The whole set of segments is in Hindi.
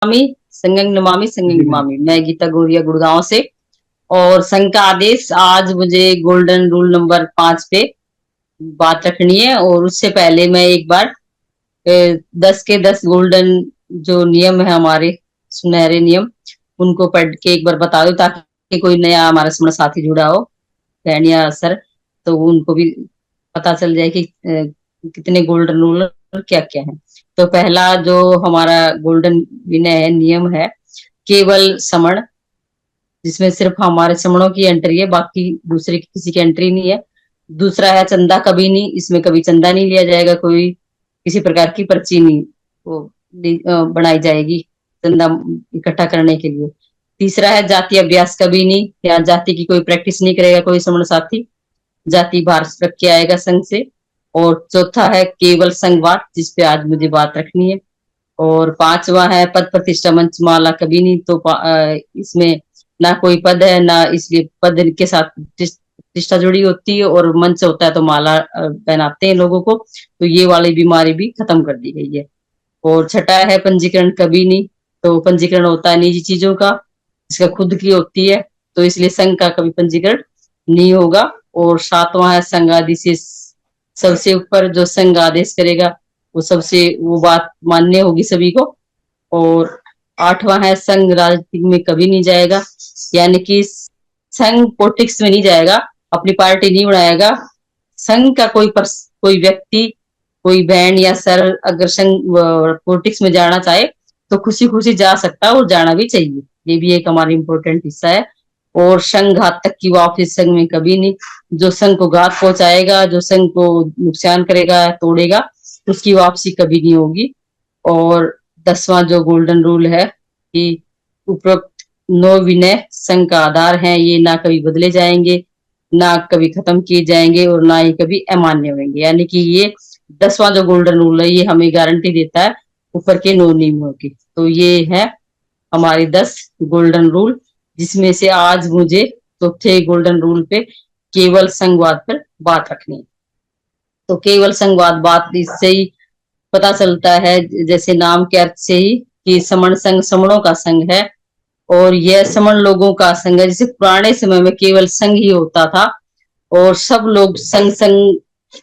नमामि संगं नमामि संगं नमामि। मैं गीता गौरिया गुड़गांव से। और संघ का आदेश आज मुझे गोल्डन रूल नंबर 5 पे बात रखनी है। और उससे पहले मैं एक बार 10 के 10 गोल्डन जो नियम है हमारे सुनहरे नियम, उनको पढ़ के एक बार बता दो ताकि कोई नया हमारा सुना साथी जुड़ा हो, बहन या सर, तो उनको भी पता चल जाए कि कितने गोल्डन रूल और क्या क्या है। तो पहला जो हमारा गोल्डन विनय है नियम है, केवल समण, जिसमें सिर्फ हमारे समणों की एंट्री है, बाकी दूसरे की किसी की एंट्री नहीं है। दूसरा है चंदा कभी नहीं, इसमें कभी चंदा नहीं लिया जाएगा, कोई किसी प्रकार की पर्ची नहीं वो बनाई जाएगी चंदा इकट्ठा करने के लिए। तीसरा है जाति अभ्यास कभी नहीं, या जाति की कोई प्रैक्टिस नहीं करेगा कोई समण साथी, जाति बाहर रख के आएगा संघ से। और चौथा है केवल संघवाद, जिसपे आज मुझे बात रखनी है। और पांचवा है पद प्रतिष्ठा मंच माला कभी नहीं, तो इसमें ना कोई पद है ना, इसलिए पद के साथ प्रतिष्ठा जुड़ी होती है, और मंच होता है तो माला पहनाते हैं लोगों को, तो ये वाली बीमारी भी खत्म कर दी गई है। और छठा है पंजीकरण कभी नहीं, तो पंजीकरण होता है निजी चीजों का, इसका खुद की होती है, तो इसलिए संघ का कभी पंजीकरण नहीं होगा। और सातवां है संघ आदि से सबसे ऊपर जो संघ आदेश करेगा वो सबसे वो बात मान्य होगी सभी को। और आठवां है संघ राजनीति में कभी नहीं जाएगा, यानी कि संघ पॉलिटिक्स में नहीं जाएगा, अपनी पार्टी नहीं बनाएगा। संघ का कोई व्यक्ति, कोई बहन या सर अगर संघ पॉलिटिक्स में जाना चाहे तो खुशी खुशी जा सकता है और जाना भी चाहिए, ये भी एक हमारा इम्पोर्टेंट हिस्सा है। और संघ घात तक की वापसी संघ में कभी नहीं, जो संघ को घात पहुंचाएगा, जो संघ को नुकसान करेगा तोड़ेगा, उसकी वापसी कभी नहीं होगी। और 10वां जो गोल्डन रूल है कि उपरोक्त 9 विनय संघ का आधार है, ये ना कभी बदले जाएंगे, ना कभी खत्म किए जाएंगे, और ना ही कभी अमान्य होंगे। यानी कि ये 10वां जो गोल्डन रूल है ये हमें गारंटी देता है ऊपर के 9 नियमों की। तो ये है हमारे 10 गोल्डन रूल, जिसमें से आज मुझे चौथे गोल्डन रूल पे केवल संघवाद पर बात रखनी है। तो केवल संघवाद बात इससे ही पता चलता है, जैसे नाम के अर्थ से ही, कि समण संघ समणों का संघ है, और यह समण लोगों का संघ है। जैसे पुराने समय में केवल संघ ही होता था और सब लोग संग संग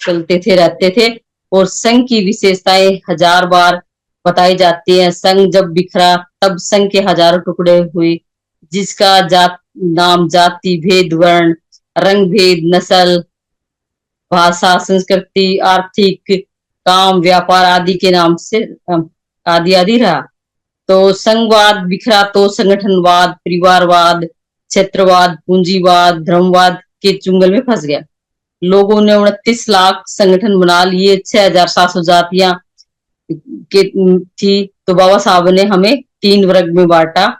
चलते थे, रहते थे, और संघ की विशेषताएं हजार बार बताई जाती है। संघ जब बिखरा तब संघ के हजारों टुकड़े हुए, जिसका नाम जाति भेद, वर्ण, रंग भेद, नस्ल, भाषा, संस्कृति, आर्थिक, काम, व्यापार आदि के नाम से आदि आदि रहा। तो संघवाद बिखरा तो संगठनवाद, परिवारवाद, क्षेत्रवाद, पूंजीवाद, धर्मवाद के चुंगल में फंस गया। लोगों ने 29 लाख संगठन बना लिए, 6,700 जातियां के थी, तो बाबा साहब ने हमें 3 वर्ग में बांटा,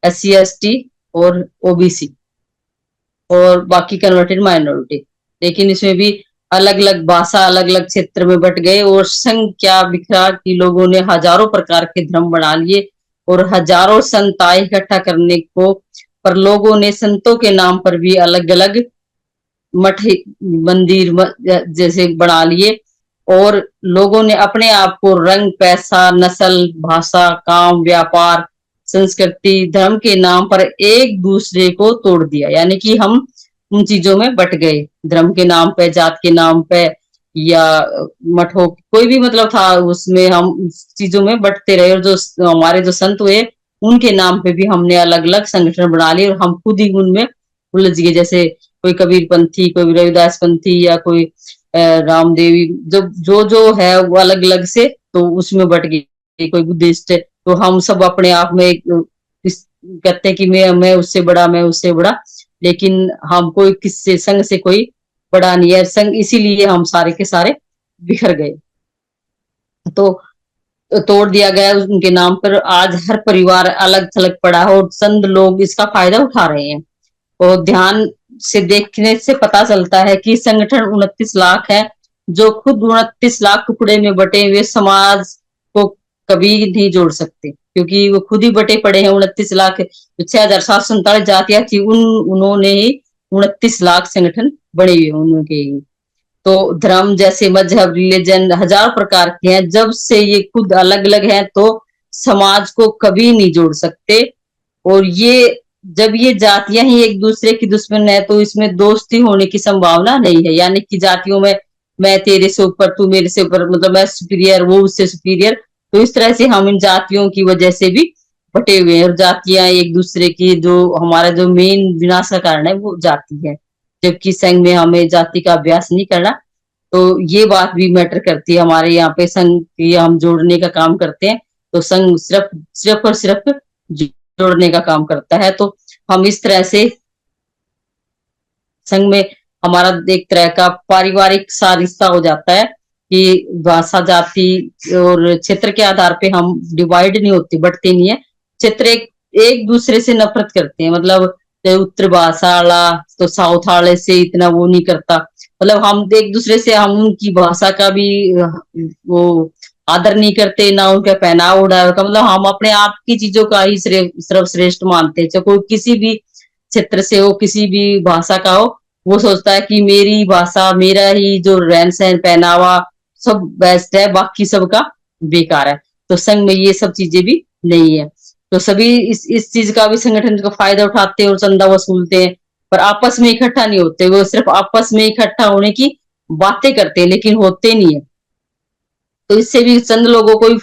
SC ST और OBC, और बाकी कन्वर्टेड माइनॉरिटी। लेकिन इसमें भी अलग अलग भाषा, अलग अलग क्षेत्र में बट गए, और संघ क्या बिखरा कि लोगों ने हजारों प्रकार के धर्म बना लिए और हजारों संत आए इकट्ठा करने को, पर लोगों ने संतों के नाम पर भी अलग अलग मठ, मंदिर जैसे बना लिए, और लोगों ने अपने आप को रंग, पैसा, नस्ल, भाषा, काम, व्यापार, संस्कृति, धर्म के नाम पर एक दूसरे को तोड़ दिया। यानी कि हम उन चीजों में बट गए, धर्म के नाम पे, जात के नाम पे, या मठों, कोई भी मतलब था उसमें, हम चीजों में बटते रहे। और जो हमारे जो संत हुए उनके नाम पे भी हमने अलग अलग संगठन बना लिए, और हम खुद ही उनमें उलझ गए। जैसे कोई कबीर पंथी, कोई रविदास पंथी, या कोई रामदेवी, जो है वो अलग अलग से, तो उसमें बट गई, कोई बुद्धिस्ट। तो हम सब अपने आप में कहते हैं कि मैं उससे बड़ा, मैं उससे बड़ा, लेकिन हम कोई किससे संघ से कोई बड़ा नहीं है। संघ इसीलिए हम सारे के सारे बिखर गए, तो तोड़ दिया गया उनके नाम पर। आज हर परिवार अलग थलग पड़ा है और चंद लोग इसका फायदा उठा रहे हैं। और ध्यान से देखने से पता चलता है कि संगठन 29 लाख है, जो खुद 29 लाख टुकड़े में बटे हुए समाज को कभी नहीं जोड़ सकते, क्योंकि वो खुद ही बटे पड़े हैं। 29 लाख, 6,747 जातियां थी, उन्होंने ही 29 लाख संगठन बड़े हुए उनके ही। तो धर्म जैसे मजहब, रिलीजन हजार प्रकार के हैं, जब से ये खुद अलग अलग हैं, तो समाज को कभी नहीं जोड़ सकते। और ये जब ये जातियां ही एक दूसरे की दुश्मन है तो इसमें दोस्ती होने की संभावना नहीं है। यानी कि जातियों में मैं तेरे से ऊपर, तू मेरे से ऊपर, मतलब मैं सुपीरियर, वो उससे सुपीरियर। तो इस तरह से हम इन जातियों की वजह से भी बटे हुए हैं। और जातियां एक दूसरे की, जो हमारा जो मेन विनाश का कारण है वो जाति है। जबकि संघ में हमें जाति का अभ्यास नहीं करना। तो ये बात भी मैटर करती है। हमारे यहाँ पे संघ की हम जोड़ने का काम करते हैं, तो संघ सिर्फ सिर्फ और सिर्फ जोड़ने का काम करता है। तो हम इस तरह से संघ में हमारा एक तरह का पारिवारिक सा रिश्ता हो जाता है कि भाषा, जाति और क्षेत्र के आधार पे हम डिवाइड नहीं होते, बढ़ते नहीं है। क्षेत्र एक एक दूसरे से नफरत करते हैं। मतलब उत्तर भाषा वाला तो साउथ वाले से इतना वो नहीं करता। मतलब हम एक दूसरे से, हम उनकी भाषा का भी वो आदर नहीं करते, ना उनका पहनावा उड़ावा का। मतलब हम अपने आप की चीजों का ही सर्वश्रेष्ठ मानते हैं। चाहे कोई किसी भी क्षेत्र से हो, किसी भी भाषा का हो, वो सोचता है कि मेरी भाषा, मेरा ही जो रहन सहन, पहनावा सब बेस्ट है, बाकी सबका बेकार है। तो संघ में ये सब चीजें भी नहीं है। तो सभी इस चीज का भी संगठन का फायदा उठाते हैं और चंदा वसूलते हैं, पर आपस में इकट्ठा नहीं होते। वो सिर्फ आपस में इकट्ठा होने की बातें करते हैं, लेकिन होते नहीं है। तो इससे भी चंद लोगों को ही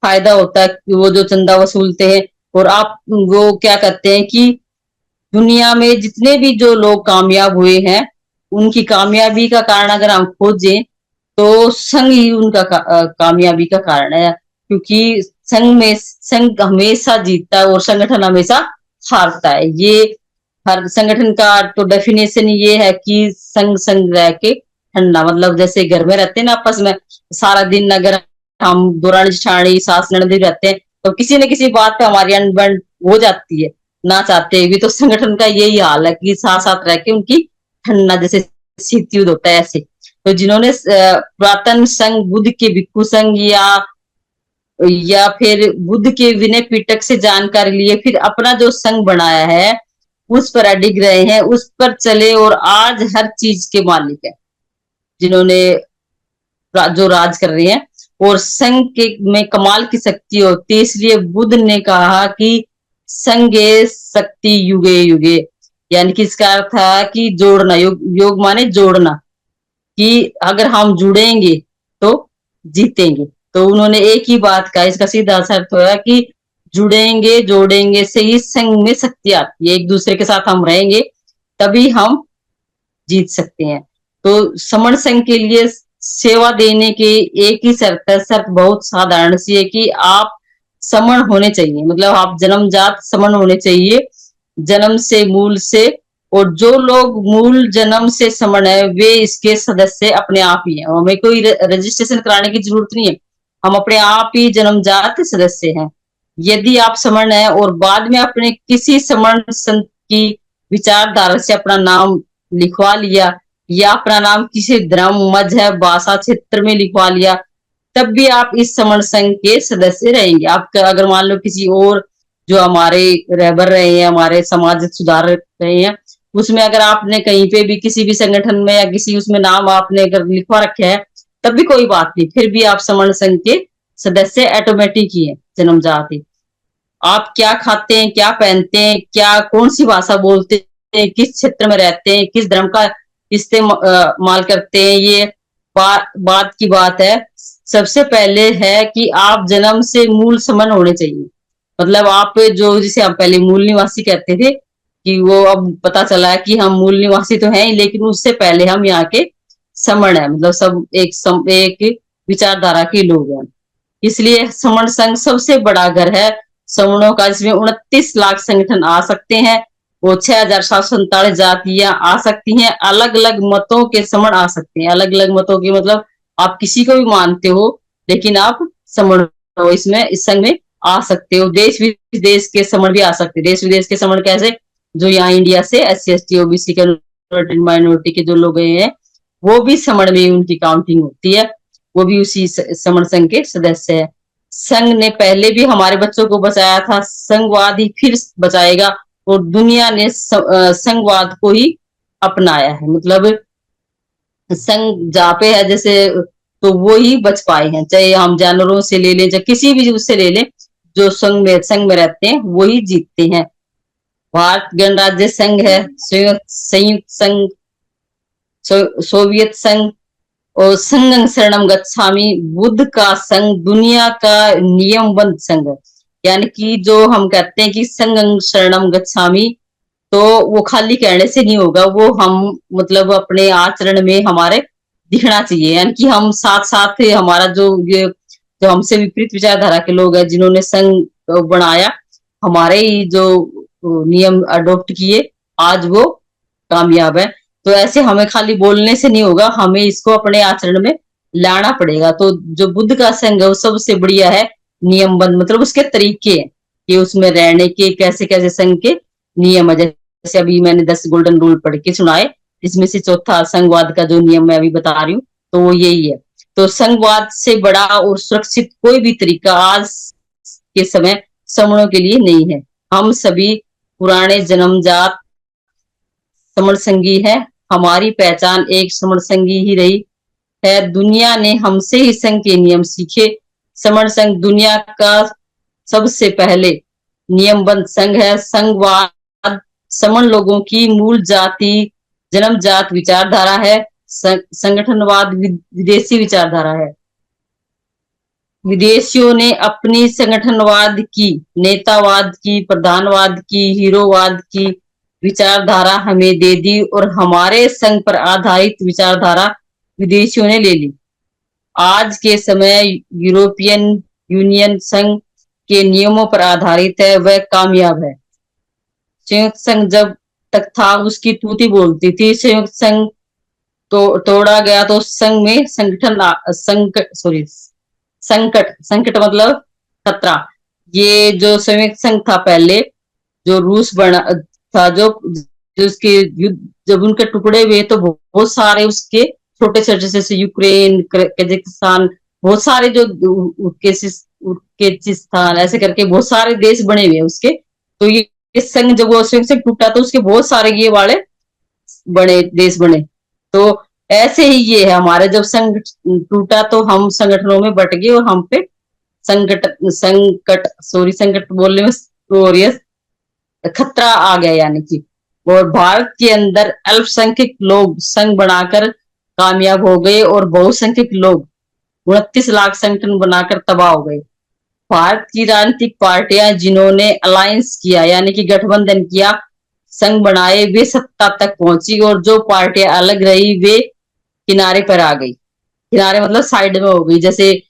फायदा होता है कि वो जो चंदा वसूलते हैं। और आप वो क्या कहते हैं कि दुनिया में जितने भी जो लोग कामयाब हुए हैं, उनकी कामयाबी का कारण अगर हम खोजें तो संघ ही उनका कामयाबी का कारण है। क्योंकि संघ हमेशा जीतता है और संगठन हमेशा हारता है। ये हर संगठन का तो डेफिनेशन ये है कि संग संग रह के ठंडा। मतलब जैसे घर में रहते हैं ना आपस में, सारा दिन अगर हम दौरान जेठानी सास ननद रहते हैं तो किसी न किसी बात पे हमारी अनबन हो जाती है, ना चाहते हुए भी। तो संगठन का यही हाल है कि साथ साथ रह के उनकी ठंडा, जैसे शीत युद्ध होता है ऐसे। तो जिन्होंने पुरातन संघ, बुद्ध के भिक्खु संघ या फिर बुद्ध के विनय पिटक से जानकारी लिए फिर अपना जो संघ बनाया है, उस पर अडिग रहे हैं, उस पर चले और आज हर चीज के मालिक है, जिन्होंने जो राज कर रहे हैं। और संघ के में कमाल की शक्ति होती है। इसलिए बुद्ध ने कहा कि संघे शक्ति युगे युगे। यानी कि इसका अर्थ है कि जोड़ना, योग योग माने जोड़ना, कि अगर हम जुड़ेंगे तो जीतेंगे। तो उन्होंने एक ही बात कहा, इसका सीधा अर्थ होगा कि जुड़ेंगे जोड़ेंगे से ही संघ में शक्ति आती है। एक दूसरे के साथ हम रहेंगे तभी हम जीत सकते हैं। तो समण संघ के लिए सेवा देने के एक ही शर्त है, शर्त बहुत साधारण सी है कि आप समण होने चाहिए। मतलब आप जन्मजात समण होने चाहिए, जन्म से, मूल से। और जो लोग मूल जन्म से समण है वे इसके सदस्य अपने आप ही है। हमें कोई रजिस्ट्रेशन कराने की जरूरत नहीं है, हम अपने आप ही जन्मजात सदस्य हैं। यदि आप समण है और बाद में अपने किसी समण संत की विचारधारा से अपना नाम लिखवा लिया, या अपना नाम किसी धर्म, मजहब, भाषा, क्षेत्र में लिखवा लिया, तब भी आप इस समण संघ के सदस्य रहेंगे। आप अगर मान लो किसी और जो हमारे रहबर रहे हैं, हमारे समाज सुधार रहे हैं, उसमें अगर आपने कहीं पे भी किसी भी संगठन में या किसी उसमें नाम आपने अगर लिखवा रखे है, तब भी कोई बात नहीं, फिर भी आप समण संघ के सदस्य ऑटोमेटिक ही है, जन्मजात ही। आप क्या खाते हैं, क्या पहनते हैं, क्या कौन सी भाषा बोलते हैं, किस क्षेत्र में रहते हैं, किस धर्म का इस्तेमाल करते हैं, ये बात की बात है। सबसे पहले है कि आप जन्म से मूल समन होने चाहिए। मतलब आप जो, जिसे हम पहले मूल निवासी कहते थे, कि वो अब पता चला है कि हम मूल निवासी तो हैं, लेकिन उससे पहले हम यहाँ के समण है। मतलब सब एक विचारधारा के लोग हैं। इसलिए समण संघ सबसे बड़ा घर है समूहों का, जिसमें 29 लाख संगठन आ सकते हैं। वो 6,747 जातियां आ सकती हैं। अलग अलग मतों के समण आ सकते हैं। अलग अलग मतों के मतलब आप किसी को भी मानते हो, लेकिन आप समण हो इसमें, इस संघ में आ सकते हो। देश विदेश के समण भी आ सकते हैं। देश विदेश के समण कैसे? जो यहाँ इंडिया से SC ST OBC के माइनॉरिटी के जो लोग हैं, वो भी समण में उनकी काउंटिंग होती है। वो भी उसी समण संघ के सदस्य है। संघ ने पहले भी हमारे बच्चों को बचाया था, संघवाद ही फिर बचाएगा। और दुनिया ने संघवाद को ही अपनाया है। मतलब संघ जहाँ पे है, जैसे तो वो ही बच पाए हैं। चाहे हम जानवरों से ले लें, चाहे किसी भी उससे ले लें, जो संघ में रहते हैं वही जीतते हैं। भारत गणराज्य संघ है, संयुक्त संघ, सोवियत संघ और संघं शरणम गच्छामि, बुद्ध का संघ, दुनिया का नियमबद्ध संघ है। यानी कि जो हम कहते हैं कि संघं शरणम गच्छामि, तो वो खाली कहने से नहीं होगा, वो हम मतलब अपने आचरण में हमारे दिखना चाहिए। यानी कि हम साथ साथ हमारा ये जो हमसे विपरीत विचारधारा के लोग हैं, जिन्होंने संघ बनाया, हमारे ही जो नियम अडॉप्ट किए, आज वो कामयाब है। तो ऐसे हमें खाली बोलने से नहीं होगा, हमें इसको अपने आचरण में लाना पड़ेगा। तो जो बुद्ध का संघ है वो सबसे बढ़िया है नियमबद्ध, मतलब उसके तरीके हैं कि उसमें रहने के कैसे कैसे संघ के नियम है। जैसे अभी मैंने 10 गोल्डन रूल पढ़ के सुनाए, इसमें से चौथा संघवाद का जो नियम मैं अभी बता रही हूँ, तो वो यही है। तो संघवाद से बड़ा और सुरक्षित कोई भी तरीका आज के समय समूहों के लिए नहीं है। हम सभी पुराने जन्मजात समण संघी है, हमारी पहचान एक समण संघी ही रही है। दुनिया ने हमसे ही संघ के नियम सीखे। समण संघ दुनिया का सबसे पहले नियमबद्ध संघ है। संघवाद समण लोगों की मूल जाति जन्मजात विचारधारा है। संगठनवाद विदेशी विचारधारा है। विदेशियों ने अपनी संगठनवाद की, नेतावाद की, प्रधानवाद की, हीरोवाद की विचारधारा हमें दे दी और हमारे संघ पर आधारित विचारधारा विदेशियों ने ले ली। आज के समय यूरोपियन यूनियन संघ के नियमों पर आधारित है, वह कामयाब है। संयुक्त संघ जब तक था उसकी तूती बोलती थी। संयुक्त संघ तो तोड़ा गया तो संघ में संकट संकट मतलब खतरा। ये जो संयुक्त संघ था पहले, जो रूस बना था, जो उसके युद्ध जब उनके टुकड़े हुए तो बहुत सारे उसके छोटे छोटे जैसे यूक्रेन, कजाकिस्तान, बहुत सारे जो उर्केस्तान, ऐसे करके बहुत सारे देश बने हुए उसके। तो ये संघ जब वो संयुक्त संघ टूटा तो उसके बहुत सारे ये वाले बड़े देश बने। तो ऐसे ही ये है हमारे, जब संघ टूटा तो हम संगठनों में बट गए और हम पे संकट बोलने में खतरा आ गया। यानी कि और भारत के अंदर अल्पसंख्यक लोग संघ बनाकर कामयाब हो गए और बहुसंख्यक लोग 29 लाख संगठन बनाकर तबाह हो गए। भारत की राजनीतिक पार्टियां जिन्होंने अलायंस किया यानी कि गठबंधन किया, संघ बनाए, वे सत्ता तक पहुंची और जो पार्टियां अलग रही वे किनारे पर आ गई। किनारे मतलब साइड में हो गई। जैसे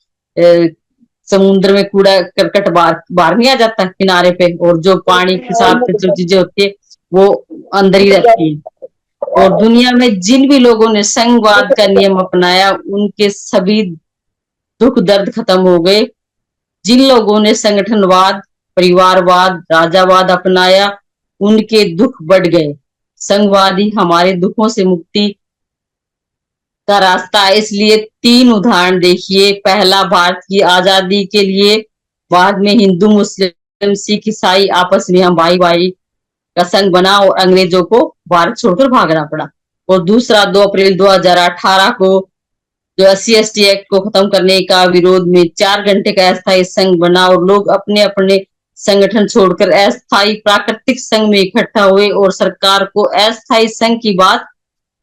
समुद्र में कूड़ा करकट बाहर नहीं आ जाता किनारे पे, और जो पानी के साथ जो चीजें होती है वो अंदर ही रहती है। और दुनिया में जिन भी लोगों ने संघवाद का नियम अपनाया उनके सभी दुख दर्द खत्म हो गए। जिन लोगों ने संगठनवाद, परिवारवाद, राजावाद अपनाया उनके दुख बढ़ गए। संघवाद ही हमारे दुखों से मुक्ति का रास्ता है। इसलिए 3 उदाहरण देखिए। पहला, भारत की आजादी के लिए बाद में हिंदू, मुस्लिम, सिख, ईसाई आपस में हम भाई भाई का संघ बना और अंग्रेजों को भारत छोड़कर भागना पड़ा। और दूसरा, 2 अप्रैल 2018 को जो SC/ST एक्ट को खत्म करने का विरोध में 4 घंटे का अस्थायी संघ बना और लोग अपने अपने संगठन छोड़कर अस्थायी प्राकृतिक संघ में इकट्ठा हुए और सरकार को अस्थायी संघ की बात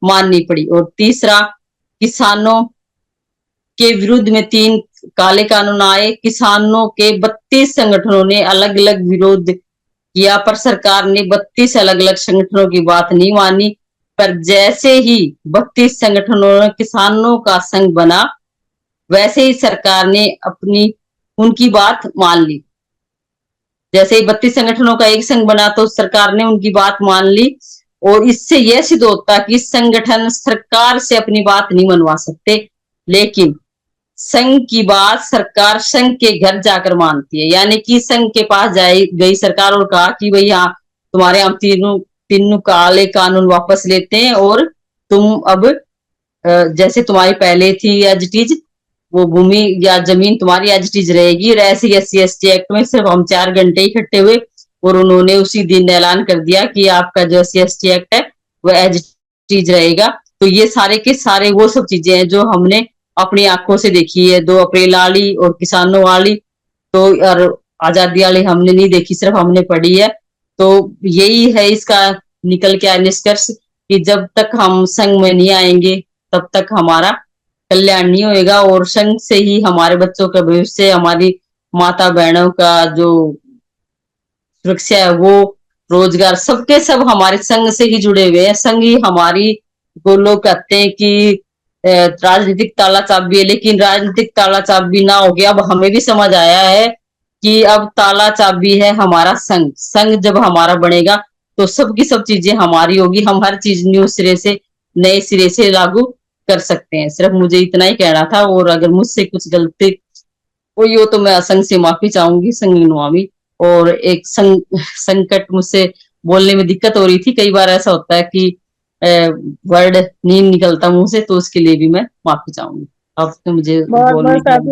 माननी पड़ी। और तीसरा, किसानों के विरुद्ध में 3 काले कानून आए। किसानों के 32 संगठनों ने अलग अलग विरोध किया, पर सरकार ने 32 अलग अलग संगठनों की बात नहीं मानी। पर जैसे ही 32 संगठनों ने किसानों का संघ बना, वैसे ही सरकार ने उनकी बात मान ली। जैसे ही 32 संगठनों का एक संघ बना तो सरकार ने उनकी बात मान ली। और इससे यह सिद्ध होता कि संगठन सरकार से अपनी बात नहीं मनवा सकते, लेकिन संघ की बात सरकार संघ के घर जाकर मानती है। यानी कि संघ के पास गई सरकार और कहा कि भाई हाँ, तुम्हारे हम तीनों काले कानून वापस लेते हैं और तुम अब जैसे तुम्हारी पहले थी एज इट इज, वो भूमि या जमीन तुम्हारी एज इट इज रहेगी। और ऐसे SC/ST एक्ट में सिर्फ हम 4 घंटे इकट्ठे हुए और उन्होंने उसी दिन ऐलान कर दिया कि आपका जो SC/ST एक्ट है वो एज इट इज रहेगा। तो ये सारे के सारे वो सब चीजें हैं जो हमने अपनी आंखों से देखी है, 2 अप्रैल वाली और किसानों वाली। तो और आजादी वाली हमने नहीं देखी, सिर्फ हमने पढ़ी है। तो यही है इसका निकल के आया निष्कर्ष कि जब तक हम संघ में नहीं आएंगे तब तक हमारा कल्याण नहीं होएगा, और संघ से ही हमारे बच्चों का भविष्य, हमारी माता बहनों का जो सुरक्षा है, वो रोजगार, सबके सब हमारे संघ से ही जुड़े हुए हैं। संघ ही हमारी, वो लोग कहते हैं कि राजनीतिक ताला चाबी है, लेकिन राजनीतिक ताला चाबी ना हो गया, अब हमें भी समझ आया है कि अब ताला चाबी है हमारा संघ। संघ जब हमारा बनेगा तो सबकी सब चीजें हमारी होगी, हम हर चीज न्यू सिरे से, नए सिरे से लागू कर सकते हैं। सिर्फ मुझे इतना ही कहना था, और अगर मुझसे कुछ गलती हुई हो तो मैं असंग से माफी चाहूंगी, संग नमामि। और एक संकट, मुझसे बोलने में दिक्कत हो रही थी, कई बार ऐसा होता है कि वर्ड नहीं निकलता मुंह से, तो उसके लिए भी मैं माफी चाहूंगी। अब तो मुझे बहुत बोलने बहुत की